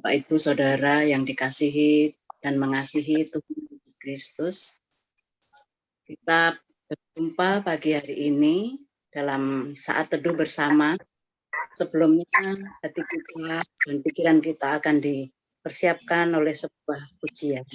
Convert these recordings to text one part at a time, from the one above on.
Bapak Ibu Saudara yang dikasihi dan mengasihi Tuhan Yesus Kristus, kita berjumpa pagi hari ini dalam saat teduh bersama. Sebelumnya hati kita dan pikiran kita akan dipersiapkan oleh sebuah pujian.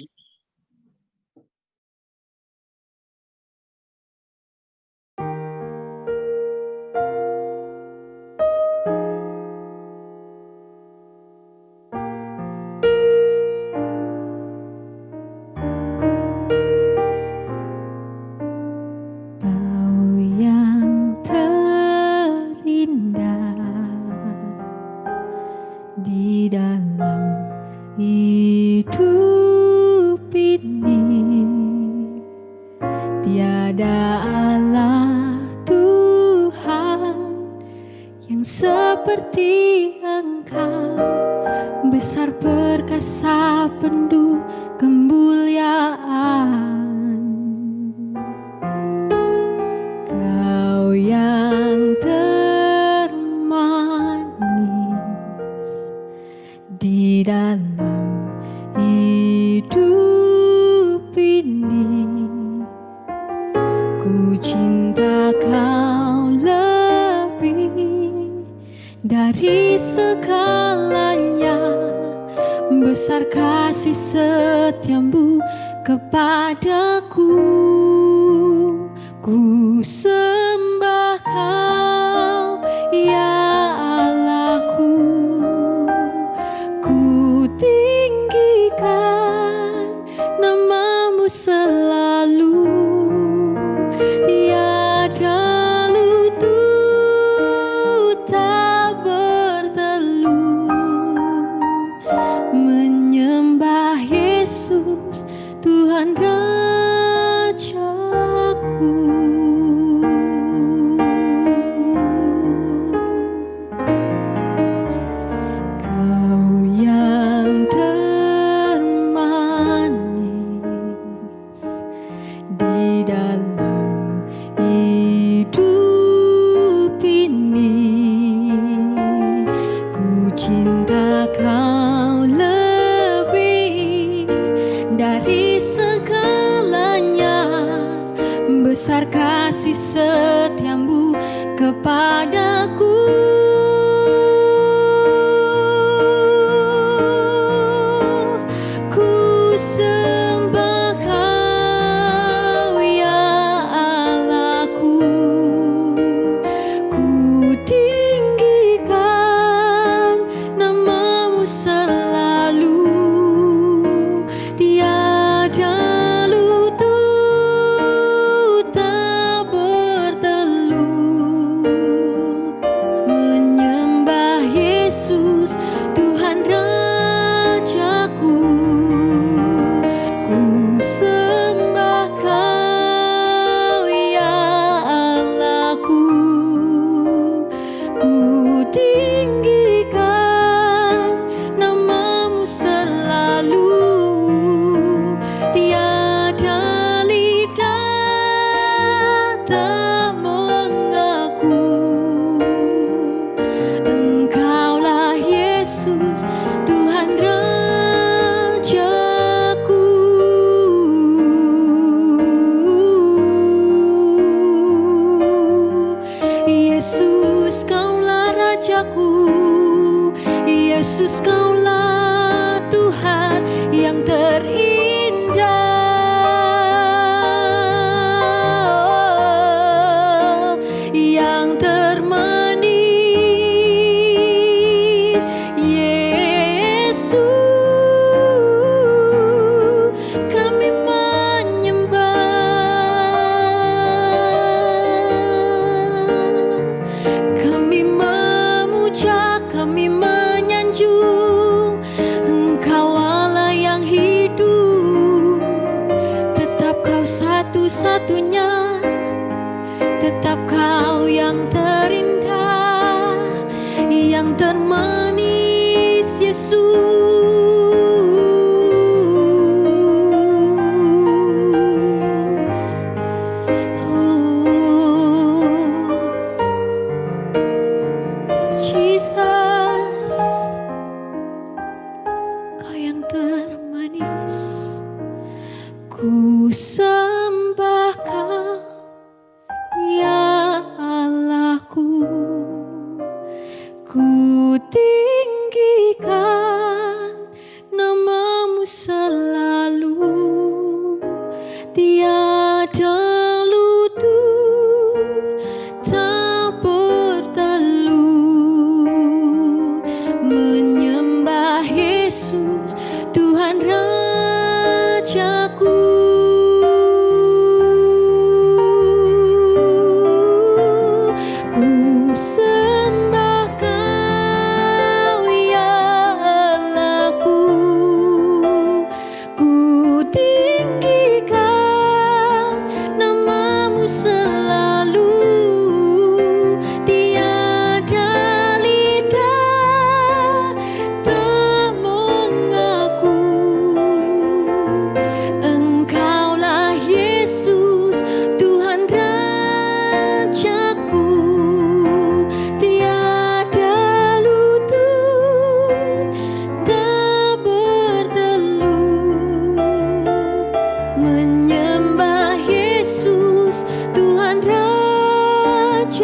Di dalam hidup ini tiada Allah Tuhan yang seperti Engkau, besar perkasa penuh kemuliaan. Kau yang di dalam hidup ini, ku cinta Kau lebih dari segalanya. Besar kasih setiamu kepadaku, ku sembah Kau ya Allahku. Tinggikan namamu selalu, tiada lutut tak bertelut menyembah Yesus Tuhan Rajaku. Besar kasih setiamu kepadaku, ku sembah Kau ya Allahku. Ku tinggikan namamu selalu, tiada Yesus, Kaulah Tuhan yang terindah, yang termanis. Yesus, kami menyembah, kami memuja, kami menyanjung Engkau Allah yang hidup. Tetap Kau satu-satunya, tetap Kau yang terindah, yang termanis. Yesus, tinggikan namamu selalu, tiada lutut tak bertelut menyembah Yesus Tuhan Rajaku. Ku sembah Kau ya Allahku, ku tinggikan namamu selalu, tiada lidah tak mengaku Engkaulah Yesus Tuhan Rajaku, tiada lutut tak bertelut menyembah Yesus Tuhan Rajaku,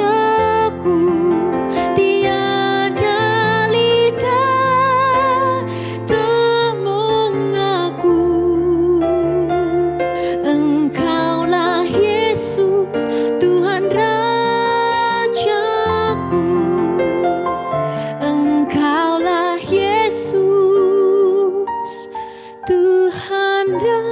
tiada lidah tak mengaku Engkaulah Yesus Tuhan Rajaku, Engkaulah Yesus Tuhan Rajaku.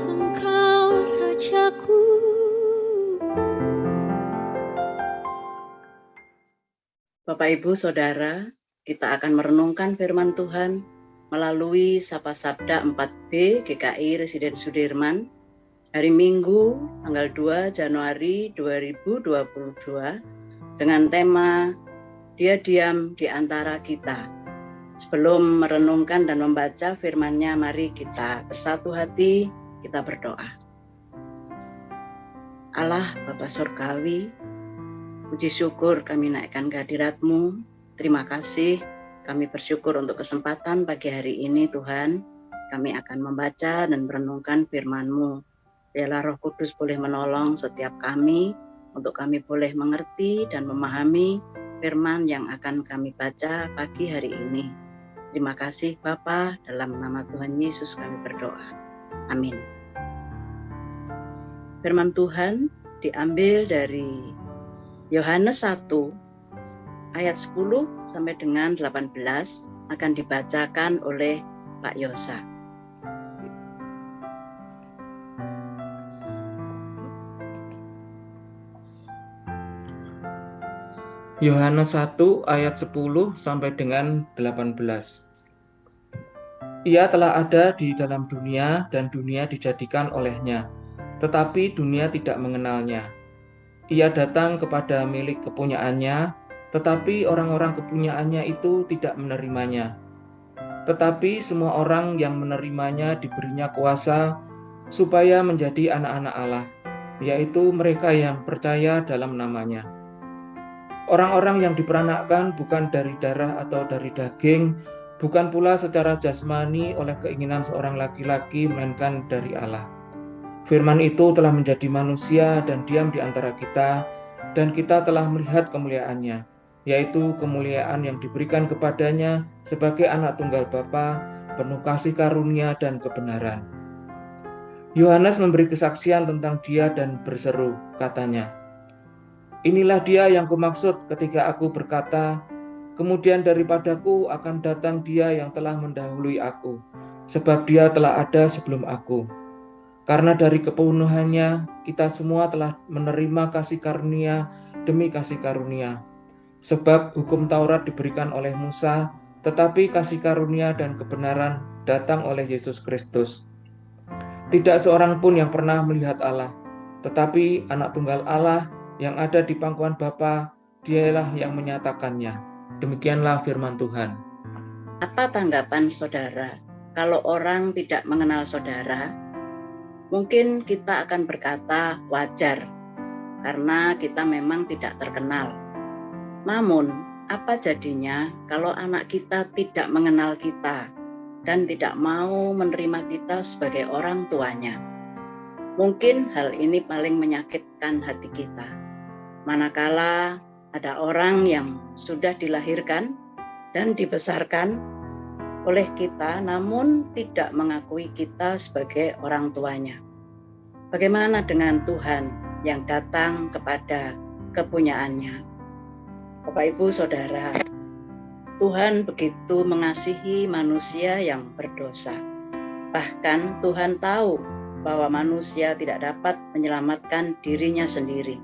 Engkau Rajaku. Bapak Ibu Saudara, kita akan merenungkan firman Tuhan melalui Sapa Sabda 4B GKI Residen Sudirman hari Minggu tanggal 2 Januari 2022 dengan tema Dia diam di antara kita. Sebelum merenungkan dan membaca firman-Nya, mari kita bersatu hati, kita berdoa. Allah Bapa Surgawi, puji syukur kami naikkan kehadirat-Mu. Terima kasih, kami bersyukur untuk kesempatan pagi hari ini Tuhan. Kami akan membaca dan merenungkan firman-Mu. Biarlah Roh Kudus boleh menolong setiap kami, untuk kami boleh mengerti dan memahami firman yang akan kami baca pagi hari ini. Terima kasih Bapa, dalam nama Tuhan Yesus kami berdoa. Amin. Firman Tuhan diambil dari Yohanes 1 ayat 10 sampai dengan 18 akan dibacakan oleh Pak Yosa. Yohanes 1 ayat 10 sampai dengan 18. Ia telah ada di dalam dunia dan dunia dijadikan olehnya, tetapi dunia tidak mengenalnya. Ia datang kepada milik kepunyaannya, tetapi orang-orang kepunyaannya itu tidak menerimanya. Tetapi semua orang yang menerimanya diberinya kuasa supaya menjadi anak-anak Allah, yaitu mereka yang percaya dalam namanya. Orang-orang yang diperanakkan bukan dari darah atau dari daging, bukan pula secara jasmani oleh keinginan seorang laki-laki, melainkan dari Allah. Firman itu telah menjadi manusia dan diam di antara kita, dan kita telah melihat kemuliaannya, yaitu kemuliaan yang diberikan kepadanya sebagai anak tunggal Bapa, penuh kasih karunia dan kebenaran. Yohanes memberi kesaksian tentang dia dan berseru, katanya, "Inilah dia yang kumaksud ketika aku berkata, kemudian daripadaku akan datang dia yang telah mendahului aku, sebab dia telah ada sebelum aku. Karena dari kepenuhannya kita semua telah menerima kasih karunia demi kasih karunia. Sebab hukum Taurat diberikan oleh Musa, tetapi kasih karunia dan kebenaran datang oleh Yesus Kristus. Tidak seorang pun yang pernah melihat Allah, tetapi anak tunggal Allah yang ada di pangkuan Bapa, dialah yang menyatakannya." Demikianlah firman Tuhan. Apa tanggapan saudara kalau orang tidak mengenal saudara? Mungkin kita akan berkata wajar, karena kita memang tidak terkenal. Namun, apa jadinya kalau anak kita tidak mengenal kita? dan tidak mau menerima kita sebagai orang tuanya. Mungkin hal ini paling menyakitkan hati kita. Manakala ada orang yang sudah dilahirkan dan dibesarkan oleh kita, namun tidak mengakui kita sebagai orang tuanya. Bagaimana dengan Tuhan yang datang kepada kepunyaannya? Bapak, Ibu, Saudara, Tuhan begitu mengasihi manusia yang berdosa. Bahkan Tuhan tahu bahwa manusia tidak dapat menyelamatkan dirinya sendiri.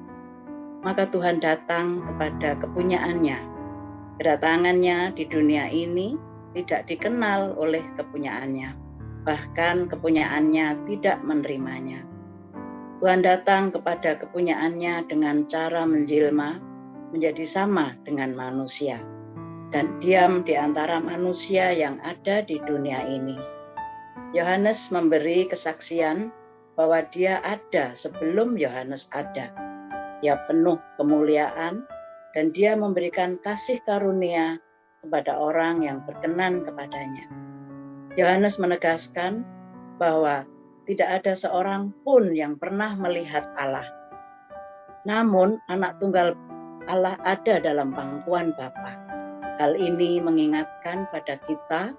Maka Tuhan datang kepada kepunyaannya. Kedatangannya di dunia ini tidak dikenal oleh kepunyaannya. Bahkan kepunyaannya tidak menerimanya. Tuhan datang kepada kepunyaannya dengan cara menjelma menjadi sama dengan manusia dan diam di antara manusia yang ada di dunia ini. Yohanes memberi kesaksian bahwa dia ada sebelum Yohanes ada. Dia penuh kemuliaan dan dia memberikan kasih karunia kepada orang yang berkenan kepadanya. Yohanes menegaskan bahwa tidak ada seorang pun yang pernah melihat Allah. Namun anak tunggal Allah ada dalam pangkuan Bapa. Hal ini mengingatkan pada kita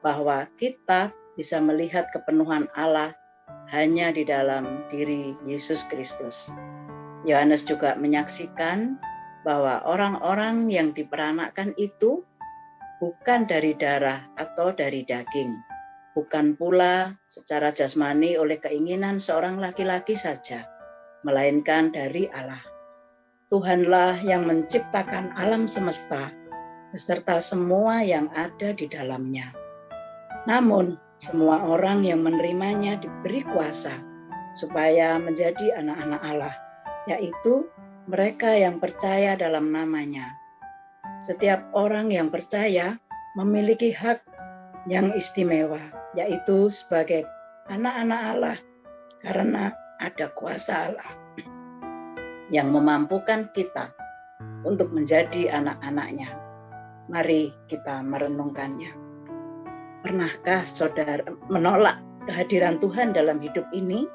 bahwa kita bisa melihat kepenuhan Allah hanya di dalam diri Yesus Kristus. Yohanes juga menyaksikan bahwa orang-orang yang diperanakkan itu bukan dari darah atau dari daging, bukan pula secara jasmani oleh keinginan seorang laki-laki saja, melainkan dari Allah. Tuhanlah yang menciptakan alam semesta beserta semua yang ada di dalamnya. Namun, semua orang yang menerimanya diberi kuasa supaya menjadi anak-anak Allah, yaitu mereka yang percaya dalam namanya. Setiap orang yang percaya memiliki hak yang istimewa, yaitu sebagai anak-anak Allah, karena ada kuasa Allah yang memampukan kita untuk menjadi anak-anaknya. Mari kita merenungkannya. Pernahkah saudara menolak kehadiran Tuhan dalam hidup ini?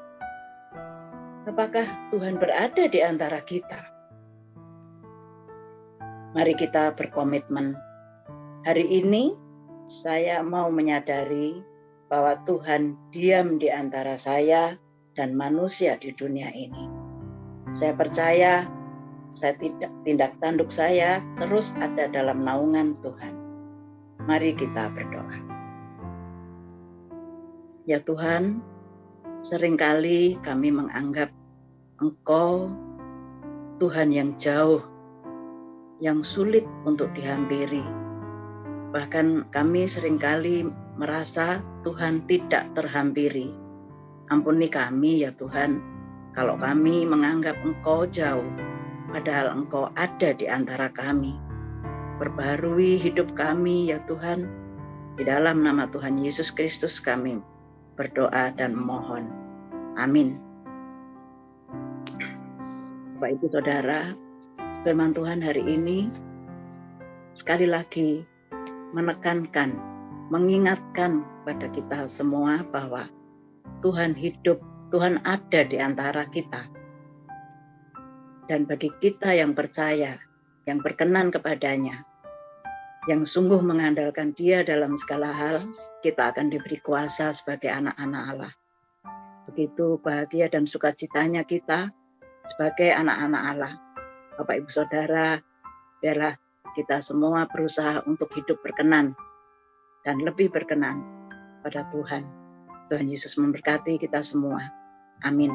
Apakah Tuhan berada di antara kita? Mari kita berkomitmen. Hari ini saya mau menyadari bahwa Tuhan diam di antara saya dan manusia di dunia ini. Saya percaya tindak tanduk saya terus ada dalam naungan Tuhan. Mari kita berdoa. Ya Tuhan, seringkali kami menganggap Engkau Tuhan yang jauh, yang sulit untuk dihampiri. Bahkan kami seringkali merasa Tuhan tidak terhampiri. Ampuni kami ya Tuhan, kalau kami menganggap Engkau jauh, padahal Engkau ada di antara kami. Perbaharui hidup kami ya Tuhan, di dalam nama Tuhan Yesus Kristus kami berdoa dan memohon. Amin. Bapak, Ibu, Saudara, firman Tuhan hari ini sekali lagi menekankan, mengingatkan pada kita semua bahwa Tuhan hidup, Tuhan ada di antara kita. Dan bagi kita yang percaya, yang berkenan kepadanya, yang sungguh mengandalkan Dia dalam segala hal, kita akan diberi kuasa sebagai anak-anak Allah. Begitu bahagia dan sukacitanya kita sebagai anak-anak Allah. Bapak, Ibu, Saudara, biarlah kita semua berusaha untuk hidup berkenan dan lebih berkenan pada Tuhan. Tuhan Yesus memberkati kita semua. Amin.